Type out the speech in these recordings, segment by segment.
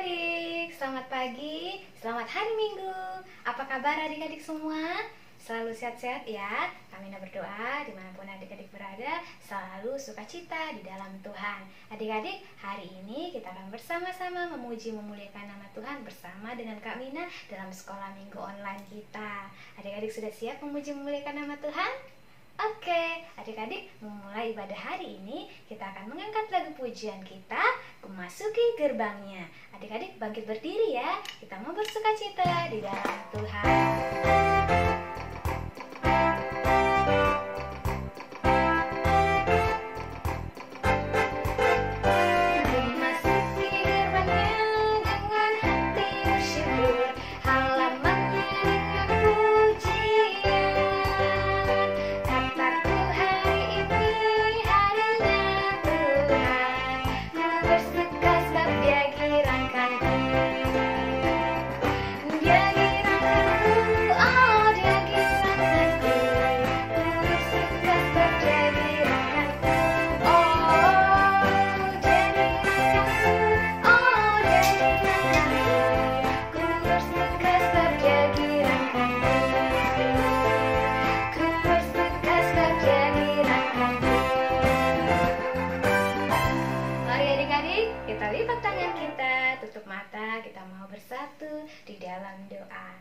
adik-adik, selamat pagi, selamat hari Minggu. Apa kabar adik-adik semua? Selalu sehat-sehat ya. Kami berdoa dimanapun adik-adik berada, selalu sukacita di dalam Tuhan. Adik-adik, hari ini kita akan bersama-sama memuji memuliakan nama Tuhan bersama dengan Kak Mina dalam sekolah minggu online kita. Adik-adik sudah siap memuji memuliakan nama Tuhan? Oke, adik-adik, memulai ibadah hari ini kita akan mengangkat lagu pujian kita, Memasuki Gerbangnya. Adik-adik bangkit berdiri ya, kita mau bersukacita di dalam Tuhan. Kita lipat tangan kita, tutup mata, kita mau bersatu di dalam doa.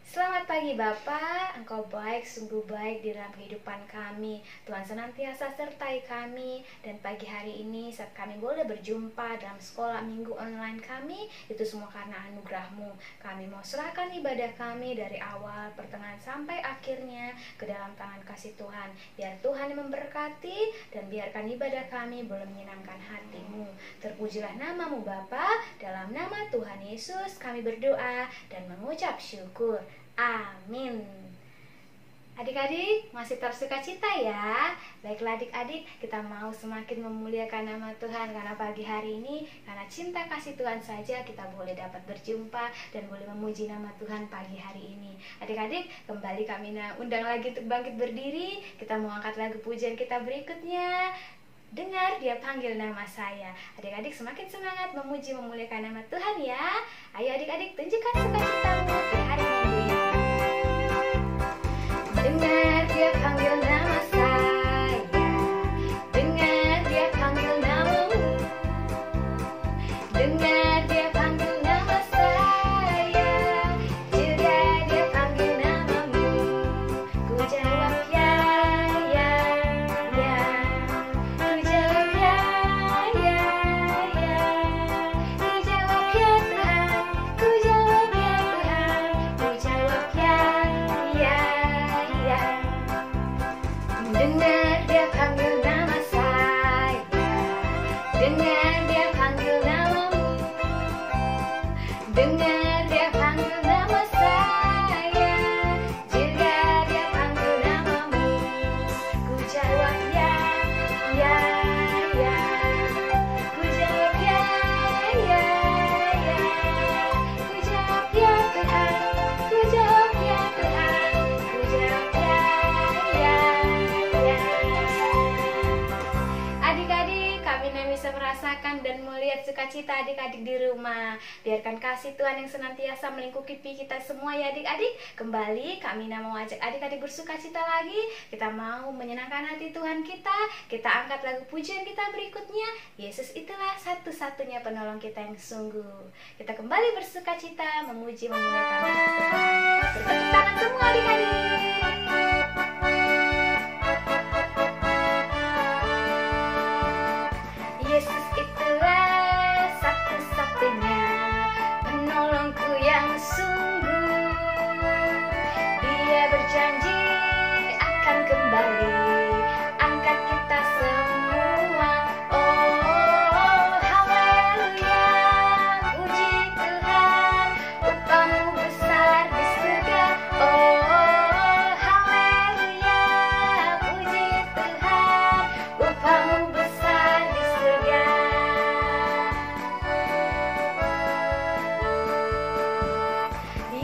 Selamat pagi Bapa, Engkau baik, sungguh baik di dalam kehidupan kami. Tuhan senantiasa sertai kami. Dan pagi hari ini saat kami boleh berjumpa dalam sekolah minggu online kami, itu semua karena anugerah-Mu. Kami mau serahkan ibadah kami dari awal, pertengahan sampai akhirnya ke dalam tangan kasih Tuhan. Biar Tuhan yang memberkati dan biarkan ibadah kami boleh menyenangkan hati-Mu. Terpujilah nama-Mu Bapa, dalam nama Tuhan Yesus kami berdoa dan mengucap syukur. Amin. Adik-adik masih tersukacita ya. Baiklah adik-adik, kita mau semakin memuliakan nama Tuhan karena pagi hari ini, karena cinta kasih Tuhan saja kita boleh dapat berjumpa dan boleh memuji nama Tuhan pagi hari ini. Adik-adik, kembali kami undang lagi untuk bangkit berdiri. Kita mau angkat lagu pujian kita berikutnya. Dengar dia panggil nama saya. Adik-adik semakin semangat memuji memuliakan nama Tuhan ya. Ayo adik-adik tunjukkan sukacitamu di hari Minggu ini. Dengar dia panggil nama saya. Dengar dia panggil namamu. Dengar dia panggil nama saya. Juga dia panggil namamu. Ku jawab ya, ya, ya. Ku jawab ya, ya, ya. Ku jawab ya Tuhan. Ku jawab ya Tuhan. Ku jawab ya, ya, ya. Dengar dia panggil nama saya. Dengar dia panggil namamu. Dengar dia panggil nama saya. Juga dia panggil namamu. Ku jawab ya, ya, ya. Ku jawab ya, ya, ya. Ku jawab ya Tuhan. Ku jawab ya Tuhan. Ku jawab ya, ya, ya. Adik-adik, kami bisa merasakan dan melihat sukacita adik-adik di rumah. Biarkan kasih Tuhan yang senantiasa melingkupi kita semua ya adik-adik. Kembali kami mau ajak adik-adik bersukacita lagi. Kita mau menyenangkan hati Tuhan kita. Kita angkat lagu pujian kita berikutnya. Yesus itulah satu-satunya penolong kita yang sungguh. Kita kembali bersukacita memuji memuliakan nama Tuhan. Bertepuk tangan semua adik-adik. Yesus itulah satu-satunya penolongku yang sungguh. Dia berjanji akan kembali angkat kita semua. Oh, haleluya, puji Tuhan, upahmu besar di surga. Oh, haleluya, puji Tuhan, upahmu besar di surga.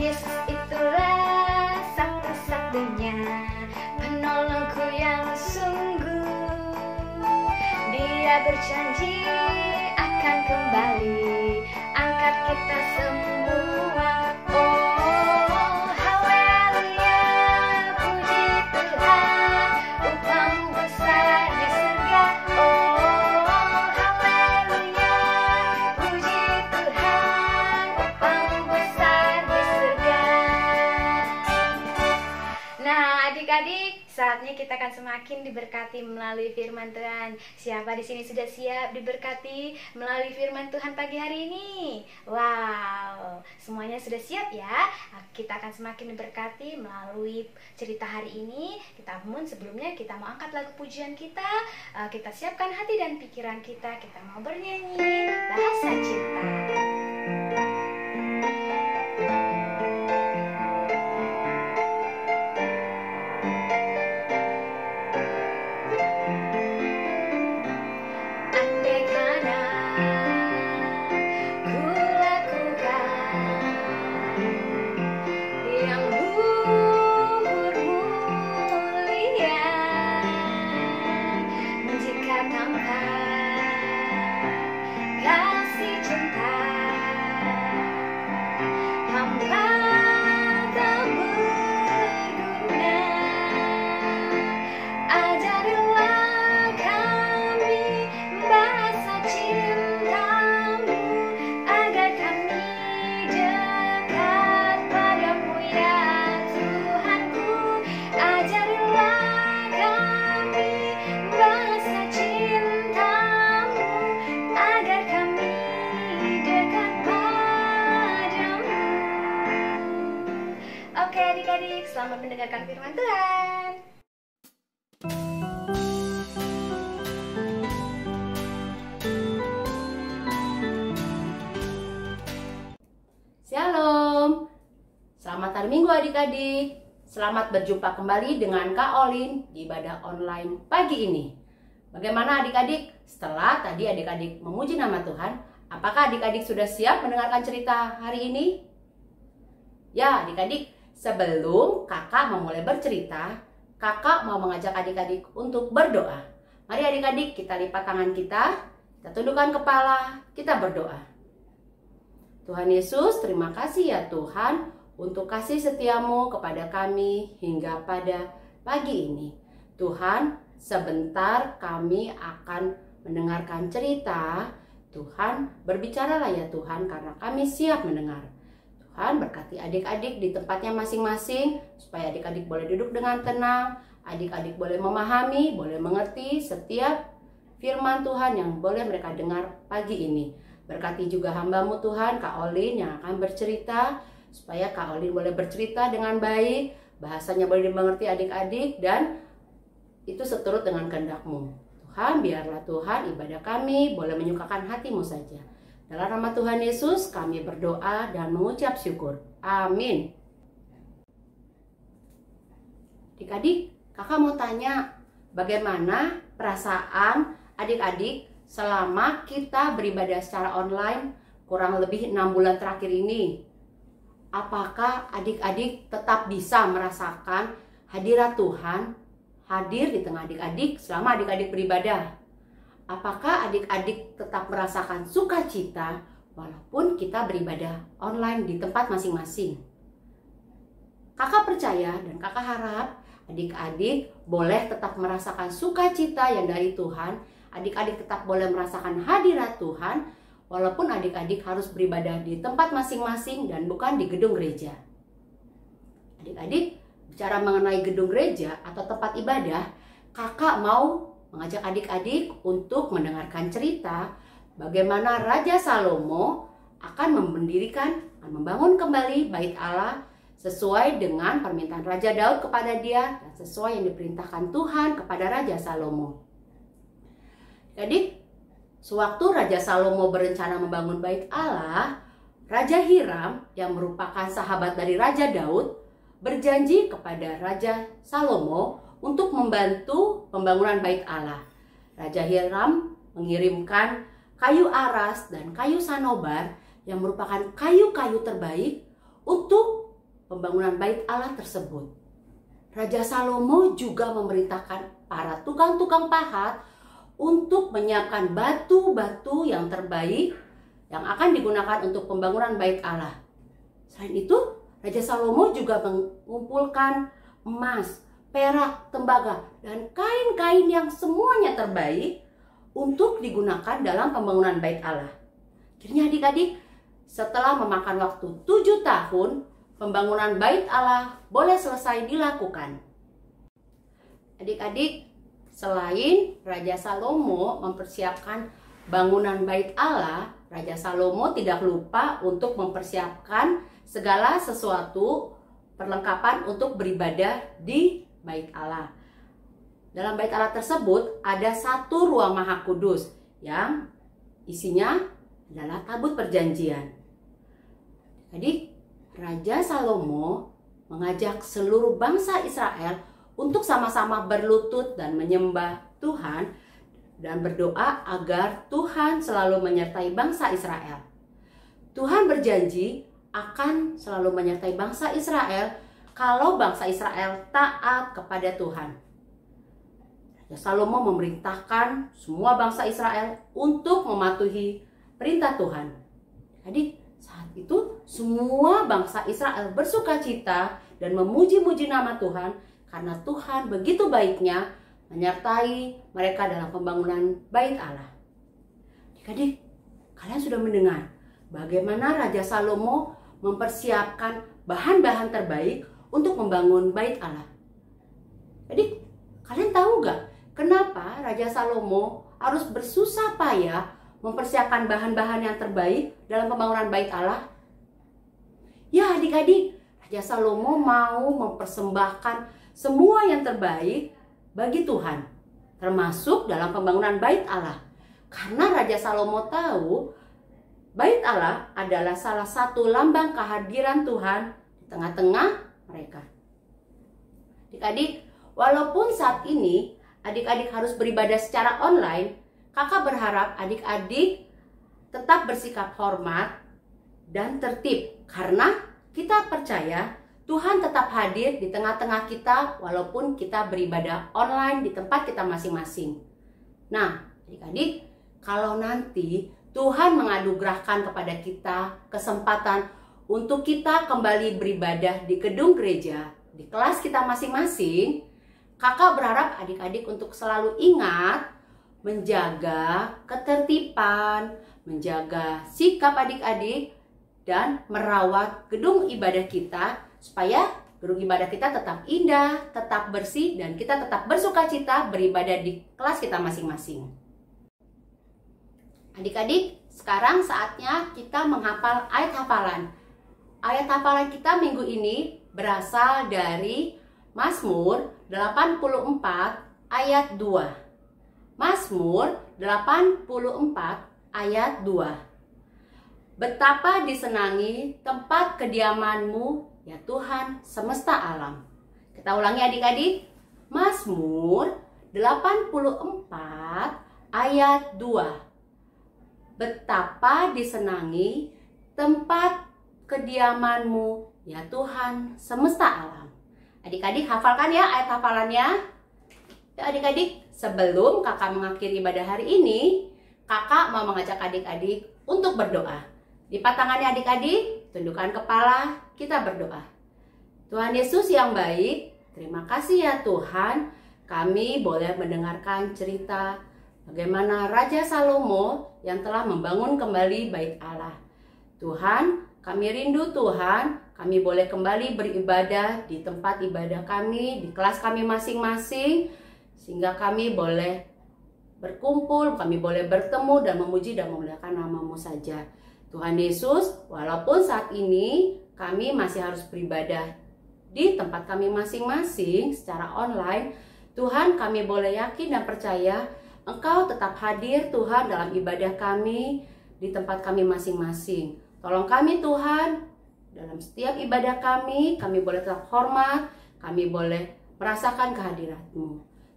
Yesus itulah satu-satunya penolongku yang sungguh. Dia berjanji akan kembali angkat Saatnya kita akan semakin diberkati melalui firman Tuhan. Siapa di sini sudah siap diberkati melalui firman Tuhan pagi hari ini? Wow, semuanya sudah siap ya? Kita akan semakin diberkati melalui cerita hari ini. Namun sebelumnya kita mau angkat lagu pujian kita. Kita siapkan hati dan pikiran kita. Kita mau bernyanyi bahasa cinta. Oke adik-adik, selamat mendengarkan firman Tuhan. Shalom, selamat hari Minggu adik-adik. Selamat berjumpa kembali dengan Kak Olin di ibadah online pagi ini. Bagaimana adik-adik? Setelah tadi adik-adik memuji nama Tuhan, apakah adik-adik sudah siap mendengarkan cerita hari ini? Ya adik-adik, sebelum kakak memulai bercerita, kakak mau mengajak adik-adik untuk berdoa. Mari adik-adik, kita lipat tangan kita tundukkan kepala, kita berdoa. Tuhan Yesus, terima kasih ya Tuhan untuk kasih setiamu kepada kami hingga pada pagi ini. Tuhan, sebentar kami akan mendengarkan cerita. Tuhan, berbicaralah ya Tuhan karena kami siap mendengar. Tuhan, berkati adik-adik di tempatnya masing-masing supaya adik-adik boleh duduk dengan tenang, adik-adik boleh memahami, boleh mengerti setiap firman Tuhan yang boleh mereka dengar pagi ini. Berkati juga hamba-Mu Tuhan, Kak Olin yang akan bercerita, supaya Kak Olin boleh bercerita dengan baik, bahasanya boleh dimengerti adik-adik, dan itu seturut dengan kehendak-Mu. Tuhan, biarlah Tuhan ibadah kami boleh menyukakan hati-Mu saja. Dalam nama Tuhan Yesus kami berdoa dan mengucap syukur. Amin. Adik-adik, kakak mau tanya, bagaimana perasaan adik-adik selama kita beribadah secara online kurang lebih 6 bulan terakhir ini? Apakah adik-adik tetap bisa merasakan hadirat Tuhan hadir di tengah adik-adik selama adik-adik beribadah? Apakah adik-adik tetap merasakan sukacita walaupun kita beribadah online di tempat masing-masing? Kakak percaya dan kakak harap adik-adik boleh tetap merasakan sukacita yang dari Tuhan. Adik-adik tetap boleh merasakan hadirat Tuhan walaupun adik-adik harus beribadah di tempat masing-masing dan bukan di gedung gereja. Adik-adik, bicara mengenai gedung gereja atau tempat ibadah, kakak mau mengajak adik-adik untuk mendengarkan cerita bagaimana Raja Salomo akan membangun kembali bait Allah sesuai dengan permintaan Raja Daud kepada dia dan sesuai yang diperintahkan Tuhan kepada Raja Salomo. Jadi, sewaktu Raja Salomo berencana membangun bait Allah, Raja Hiram yang merupakan sahabat dari Raja Daud berjanji kepada Raja Salomo untuk membantu pembangunan bait Allah. Raja Hiram mengirimkan kayu aras dan kayu sanobar yang merupakan kayu-kayu terbaik untuk pembangunan bait Allah tersebut. Raja Salomo juga memerintahkan para tukang-tukang pahat untuk menyiapkan batu-batu yang terbaik yang akan digunakan untuk pembangunan bait Allah. Selain itu, Raja Salomo juga mengumpulkan emas, perak, tembaga, dan kain-kain yang semuanya terbaik untuk digunakan dalam pembangunan bait Allah. Akhirnya adik-adik, setelah memakan waktu 7 tahun, pembangunan bait Allah boleh selesai dilakukan. Adik-adik, selain Raja Salomo mempersiapkan bangunan Bait Allah, Raja Salomo tidak lupa untuk mempersiapkan segala sesuatu perlengkapan untuk beribadah di Bait Allah. Dalam Bait Allah tersebut ada satu ruang Maha Kudus yang isinya adalah tabut perjanjian. Jadi Raja Salomo mengajak seluruh bangsa Israel untuk sama-sama berlutut dan menyembah Tuhan dan berdoa agar Tuhan selalu menyertai bangsa Israel. Tuhan berjanji akan selalu menyertai bangsa Israel kalau bangsa Israel taat kepada Tuhan. Raja Salomo memerintahkan semua bangsa Israel untuk mematuhi perintah Tuhan. Jadi saat itu semua bangsa Israel bersukacita dan memuji-muji nama Tuhan karena Tuhan begitu baiknya menyertai mereka dalam pembangunan Bait Allah. Adik-adik, kalian sudah mendengar bagaimana Raja Salomo mempersiapkan bahan-bahan terbaik untuk membangun Bait Allah. Jadi, kalian tahu gak kenapa Raja Salomo harus bersusah payah mempersiapkan bahan-bahan yang terbaik dalam pembangunan Bait Allah? Ya adik-adik, Raja Salomo mau mempersembahkan semua yang terbaik bagi Tuhan, termasuk dalam pembangunan Bait Allah. Karena Raja Salomo tahu Bait Allah adalah salah satu lambang kehadiran Tuhan di tengah-tengah mereka. Adik-adik, walaupun saat ini adik-adik harus beribadah secara online, kakak berharap adik-adik tetap bersikap hormat dan tertib, karena kita percaya Tuhan tetap hadir di tengah-tengah kita walaupun kita beribadah online di tempat kita masing-masing. Nah, adik-adik, kalau nanti Tuhan menganugerahkan kepada kita kesempatan untuk kita kembali beribadah di gedung gereja, di kelas kita masing-masing, kakak berharap adik-adik untuk selalu ingat menjaga ketertiban, menjaga sikap adik-adik, dan merawat gedung ibadah kita supaya gedung ibadah kita tetap indah, tetap bersih, dan kita tetap bersukacita beribadah di kelas kita masing-masing. Adik-adik, sekarang saatnya kita menghafal ayat hafalan. Ayat hafalan kita minggu ini berasal dari Mazmur 84 ayat 2. Mazmur 84 ayat 2. Betapa disenangi tempat kediaman-Mu, ya Tuhan semesta alam. Kita ulangi adik-adik. Mazmur 84 ayat 2. Betapa disenangi tempat kediaman-Mu, ya Tuhan semesta alam. Adik-adik hafalkan ya ayat hafalannya. Ya adik-adik, sebelum kakak mengakhiri ibadah hari ini, kakak mau mengajak adik-adik untuk berdoa. Lipat tangannya adik-adik, tundukkan kepala, kita berdoa. Tuhan Yesus yang baik, terima kasih ya Tuhan, kami boleh mendengarkan cerita bagaimana Raja Salomo yang telah membangun kembali Bait Allah. Tuhan, kami rindu Tuhan, kami boleh kembali beribadah di tempat ibadah kami, di kelas kami masing-masing, sehingga kami boleh berkumpul, kami boleh bertemu dan memuji dan memuliakan nama-Mu saja. Tuhan Yesus, walaupun saat ini kami masih harus beribadah di tempat kami masing-masing secara online, Tuhan kami boleh yakin dan percaya Engkau tetap hadir Tuhan dalam ibadah kami di tempat kami masing-masing. Tolong kami Tuhan, dalam setiap ibadah kami boleh tetap hormat, kami boleh merasakan kehadirat-Mu.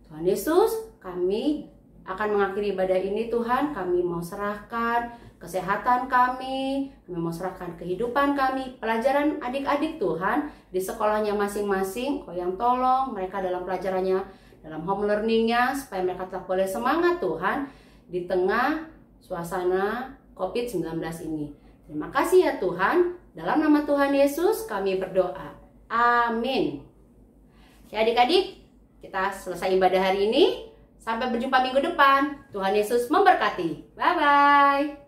Tuhan Yesus, kami akan mengakhiri ibadah ini Tuhan, kami mau serahkan kesehatan kami mau serahkan kehidupan kami, pelajaran adik-adik Tuhan di sekolahnya masing-masing, Kau yang tolong mereka dalam pelajarannya, dalam home learningnya, supaya mereka tetap boleh semangat Tuhan di tengah suasana COVID-19 ini. Terima kasih ya Tuhan, dalam nama Tuhan Yesus kami berdoa. Amin. Ya adik-adik, kita selesai ibadah hari ini. Sampai berjumpa minggu depan. Tuhan Yesus memberkati. Bye-bye.